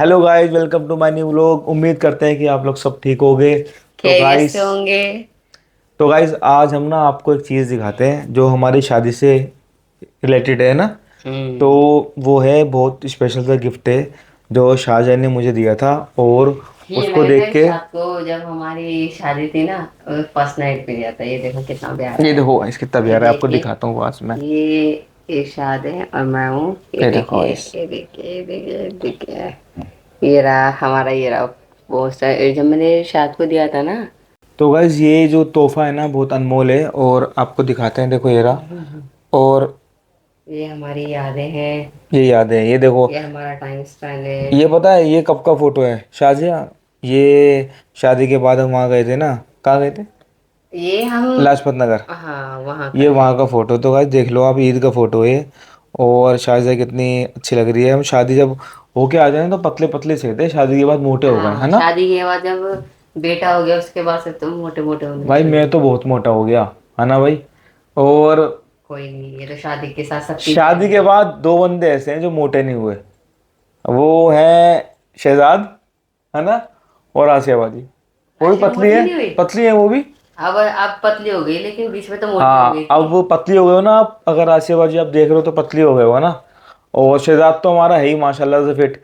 Hello guys, welcome to my new vlog. उम्मीद करते हैं कि आप लोग सब ठीक होंगे। तो खैरियत गाइस से होंगे। तो गाइस आज हम ना आपको एक चीज़ दिखाते हैं जो हमारी शादी से रिलेटेड है ना। तो हम्म। वो है बहुत स्पेशल सा गिफ्ट है जो शाहजहां ने मुझे दिया था। और ये उसको मैंने देख तो के रात को जब हमारी शादी थी ना, फर्स्ट नाइट पे लिया था। ये देखो कितना प्यारा ये है। देखो गाइस कितना ये प्यारा है, आपको देखिए, दिखाता हूँ पास में। ये इरशाद है और मैं हूँ। ये ये देखो देखिए, गाइस। ये देखिए, ये देखिए, ये देखिए। ये रहा हमारा, ये रहा पोस्टर जब मैंने इरशाद को दिया था ना। तो गाइस ये जो तोहफा है ना बहुत अनमोल है और आपको दिखाते हैं। देखो ये रहा। और ये हमारी यादें हैं। ये याद है, ये देखो। ये हमारा टाइम स्पेंड है। ये पता है ये कब का फोटो है शाहजिया? ये शादी के बाद हम वहाँ गए थे ना। कहाँ गए थे? ये हम, लाजपत नगर। हाँ वहाँ का ये है। वहाँ का फोटो तो गाइस देख लो आप, ईद का फोटो है। और शाहजिया कितनी अच्छी लग रही है। हम शादी जब होके आ जाए तो पतले पतले से थे, शादी के बाद मोटे हो गए है हाँ, ना। शादी के बाद जब बेटा हो गया उसके बाद से तुम मोटे मोटे होने भाई लग मैं गए। तो बहुत मोटा हो गया है ना भाई। और कोई नहीं, ये तो शादी के साथ सबकी शादी जर्नी के है। बाद दो बंदे ऐसे हैं जो मोटे नहीं हुए। वो है शहजाद, है ना, और आसिया बाजी। वो भी अच्छा, वो पतली मोटी है। नहीं हुई। पतली है वो भी। अब पतली हो गई, लेकिन बीच में तो मोटी हो हाँ गई अब थी। वो पतली हो गए हो ना आप, अगर आसियाबाजी आप देख रहे हो तो पतली हो गए हो ना। और शहजाद तो हमारा है ही माशाल्लाह से फिट।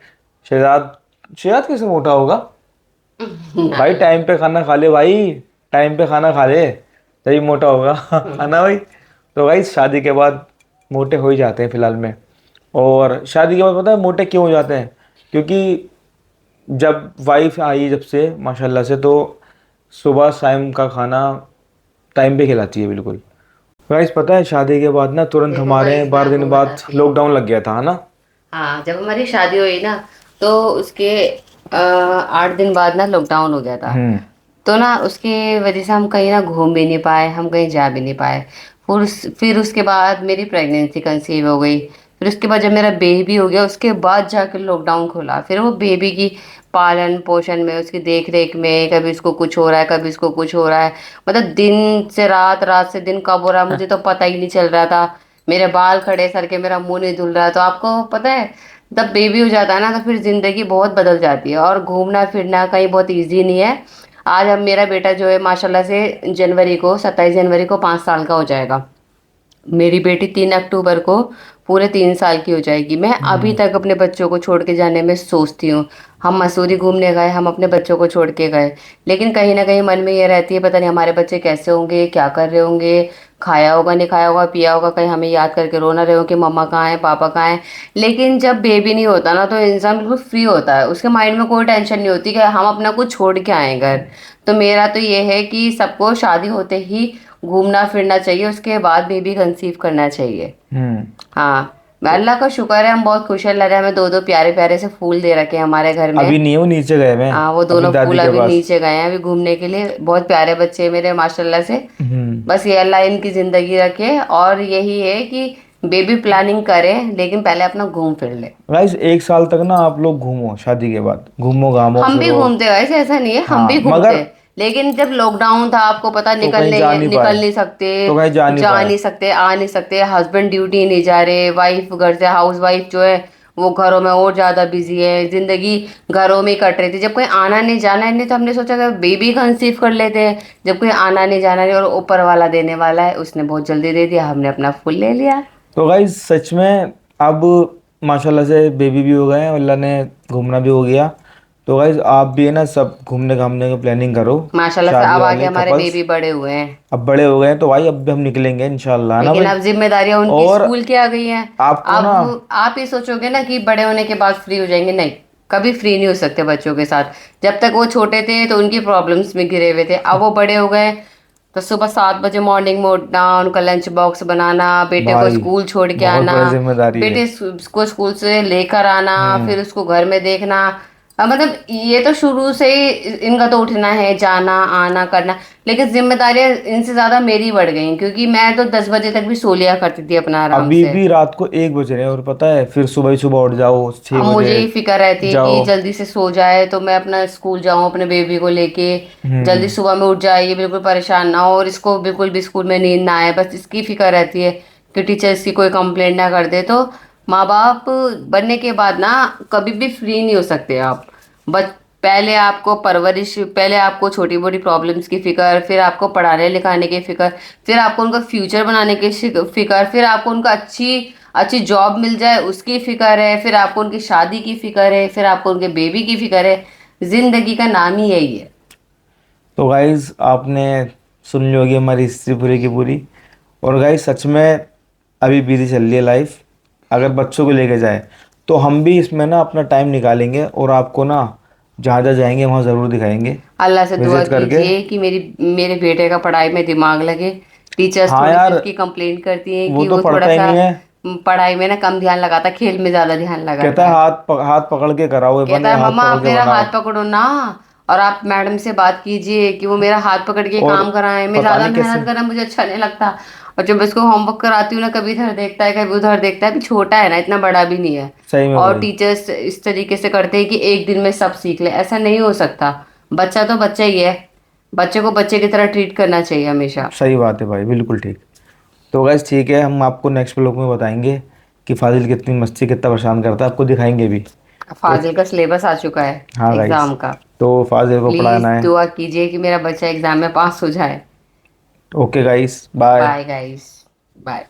शहजाद शहजाद कैसे मोटा होगा? ना। भाई टाइम पे खाना खा ले भाई, टाइम पे खाना खा ले तभी मोटा होगा है ना भाई। तो भाई शादी के बाद मोटे हो ही जाते हैं फिलहाल में। और शादी के बाद पता है मोटे क्यों हो जाते हैं? क्योंकि जब वाइफ आई जब से माशाल्लाह से, तो सुबह शाम का खाना टाइम पे खिलाती है बिल्कुल। गाइस पता है शादी के बाद ना तुरंत देखो हमारे गाइस, मैं 12 दिन आपको बाद बताती हूँ। लॉकडाउन लग गया था, है ना। हाँ, जब हमारी शादी हुई ना, तो उसके 8 दिन बाद ना लॉकडाउन हो गया था। हम्म। तो ना उसके वजह से हम कहीं ना घूम भी नहीं पाए, हम कहीं जा भी नहीं पाए। फिर उसके बाद मेरी प्रेगनेंसी कंसीव हो गई। फिर उसके बाद जब मेरा बेबी हो गया, उसके बाद जाकर लॉकडाउन खुला। फिर वो बेबी की पालन पोषण में, उसकी देख रेख में, कभी उसको कुछ हो रहा है, कभी उसको कुछ हो रहा है। मतलब दिन से रात, रात से दिन कब हो रहा है मुझे तो पता ही नहीं चल रहा था। मेरे बाल खड़े सर के, मेरा मुंह नहीं धुल रहा। तो आपको पता है, जब बेबी हो जाता है ना, तो फिर जिंदगी बहुत बदल जाती है और घूमना फिरना कहीं बहुत इजी नहीं है। आज अब मेरा बेटा जो है माशाल्लाह से, जनवरी को 27 जनवरी को 5 साल का हो जाएगा। मेरी बेटी 3 अक्टूबर को पूरे 3 साल की हो जाएगी। मैं अभी हम्म। तक अपने बच्चों को छोड़ के जाने में सोचती हूँ। हम मसूरी घूमने गए, हम अपने बच्चों को छोड़ के गए, लेकिन कहीं ना कहीं मन में ये रहती है, पता नहीं हमारे बच्चे कैसे होंगे, क्या कर रहे होंगे, खाया होगा नहीं खाया होगा, पिया होगा, कहीं हमें याद करके रोना रहे हो कि मम्मा कहाँ है, पापा कहाँ है। लेकिन जब बेबी नहीं होता ना, तो इंसान बिल्कुल फ्री होता है, उसके माइंड में कोई टेंशन नहीं होती कि हम अपना कुछ छोड़ के आए घर। तो मेरा तो ये है कि सबको शादी होते ही घूमना फिरना चाहिए, उसके बाद बेबी कंसीव करना चाहिए। हम्म। हाँ, तो अल्लाह का शुक्र है, हम बहुत खुश है। अल्लाह ने हमें दो दो प्यारे प्यारे से फूल दे रखे हैं हमारे घर में। अभी नहीं, वो नीचे गए मैं हाँ, वो अपनी दोनों दादी फूल के अभी पास। नीचे गए हैं अभी घूमने के लिए। बहुत प्यारे बच्चे हैं मेरे माशाल्लाह से। हम्म। बस ये अल्लाह इनकी जिंदगी रखे, और यही है कि बेबी प्लानिंग करें, लेकिन पहले अपना घूम फिर ले। गाइस एक साल तक ना आप लोग घूमो, शादी के बाद घूमो घामो हम भी फिरो। घूमते वैसे, ऐसा नहीं है, हम भी हाँ घूमते। मगर लेकिन जब लॉकडाउन था, आपको पता, तो कहीं जा नहीं निकल पाए। नहीं सकते, तो कहीं जा नहीं जा पाए। नहीं सकते, आ नहीं सकते। हस्बैंड ड्यूटी नहीं जा रहे, वाइफ घर से, हाउस वाइफ जो है वो घरों में और ज्यादा बिजी है। जिंदगी घरों में ही कट रही थी। जब कोई आना नहीं जाना नहीं, तो हमने सोचा कि बेबी कंसीव कर लेते हैं। जब कोई आना नहीं जाना नहीं और ऊपर वाला देने वाला है, उसने बहुत जल्दी दे दिया, हमने अपना फुल ले लिया। तो गाइस सच में अब माशाल्लाह से बेबी भी हो गए हैं, अल्लाह ने घूमना भी हो गया। तो गाइस आप भी है ना सब घूमने घामने की प्लानिंग करो। माशाल्लाह से शादी अब आगे वाले हमारे कपल्स बेबी बड़े हुए हैं। अब बड़े हो गए हैं तो भाई अब भी हम निकलेंगे इंशाल्लाह, है ना लेकिन भाई। अब जिम्मेदारियां उनकी और स्कूल की आ गई हैं। आपको ना अब आप ये सोचोगे ना कि बड़े होने के बाद फ्री हो जाएंगे, नहीं। कभी फ्री नहीं हो सकते बच्चों के साथ। जब तक वो छोटे थे तो उनकी प्रॉब्लम्स में घिरे हुए थे, अब वो बड़े हो गए। तो सुबह 7 बजे मॉर्निंग में उठना, उनका लंच बॉक्स बनाना, बेटे को भाई स्कूल छोड़ के बहुत आना, बड़ी जिम्मेदारी है। बेटे को स्कूल से लेकर आना, हम्म। फिर उसको घर में देखना। मतलब ये तो शुरू से ही इनका तो उठना है, जाना आना करना। लेकिन जिम्मेदारियां इनसे ज्यादा मेरी बढ़ गई, क्योंकि मैं तो 10 बजे तक भी सो लिया करती थी अपना आराम अभी से। भी रात को 1 बज रहे हैं और पता है फिर सुबह ही सुबह उठ जाओ, छह अब बजे मुझे ही फिक्र रहती है कि जाओ। जल्दी से सो जाए तो मैं अपना स्कूल जाऊं अपने बेबी को लेके। जल्दी हम्म। सुबह में उठ जाए, ये बिल्कुल परेशान ना हो, और इसको बिल्कुल भी स्कूल में नींद ना आए, बस इसकी फिक्र रहती है कि टीचर इसकी कोई कंप्लेंट ना कर दे। तो माँ बाप बनने के बाद ना कभी भी फ्री नहीं हो सकते आप। बच पहले आपको परवरिश, पहले आपको छोटी मोटी प्रॉब्लम्स की फिक्र, फिर आपको पढ़ाने लिखाने की फिक्र, फिर आपको उनका फ्यूचर बनाने की फिक्र, फिर आपको उनका अच्छी अच्छी जॉब मिल जाए उसकी फिक्र है, फिर आपको उनकी शादी की फिक्र है, फिर आपको उनके बेबी की फिक्र है। जिंदगी का नाम ही यही है। तो गाइज आपने सुन ली होगी हमारी हिस्ट्री पूरी की पूरी। और गाइज सच में अभी बिजी चल रही है लाइफ। अगर बच्चों को लेके जाए तो हम भी इसमें ना अपना टाइम निकालेंगे और आपको ना जहाँ जहाँ जाएंगे वहाँ ज़रूर दिखाएंगे अल्लाह से दुआ विजिट करके। कीजिए कि मेरे बेटे का पढ़ाई में दिमाग लगे। टीचर्स हाँ थोड़ी सी यार, उसकी कंप्लेंट करती हैं वो कि तो वो थोड़ा पढ़ता ही सा नहीं है। पढ़ाई में ना कम ध्यान लगाता, खेल में ज्यादा ध्यान कहता लगाता है है। हाथ पकड़ के कराओ, ये कहता बने है हाथ मम्मा पकड़ आप के मेरा बनाओ। हाथ पकड़ो ना, और आप मैडम से बात कीजिए कि वो मेरा हाथ पकड़ के और काम कराएं। मैं पता ज्यादा नहीं कैसे। मेहनत करना मुझे अच्छा नहीं लगता। और जब इसको होमवर्क कराती हूँ ना, कभी इधर देखता है कभी उधर देखता है। अभी छोटा है ना, इतना बड़ा भी नहीं है। सही में और भाई। टीचर्स इस तरीके से करते हैं कि एक दिन में सब सीख ले, ऐसा नहीं हो सकता। बच्चा तो बच्चा ही है। बच्चे को बच्चे की तरह ट्रीट करना चाहिए हमेशा। सही बात है भाई, बिल्कुल ठीक। तो गैस ठीक है, हम आपको नेक्स्ट ब्लॉग में बताएंगे कि फाजिल कितनी मस्ती, कितना परेशान करता है, आपको दिखाएंगे भी। तो फाजिल का सिलेबस आ चुका है हाँ गाइस, एग्जाम का। तो फाजिल को प्लीज पढ़ाना है। दुआ कीजिए कि मेरा बच्चा एग्जाम में पास हो जाए। Okay guys, bye. Bye guys. Bye.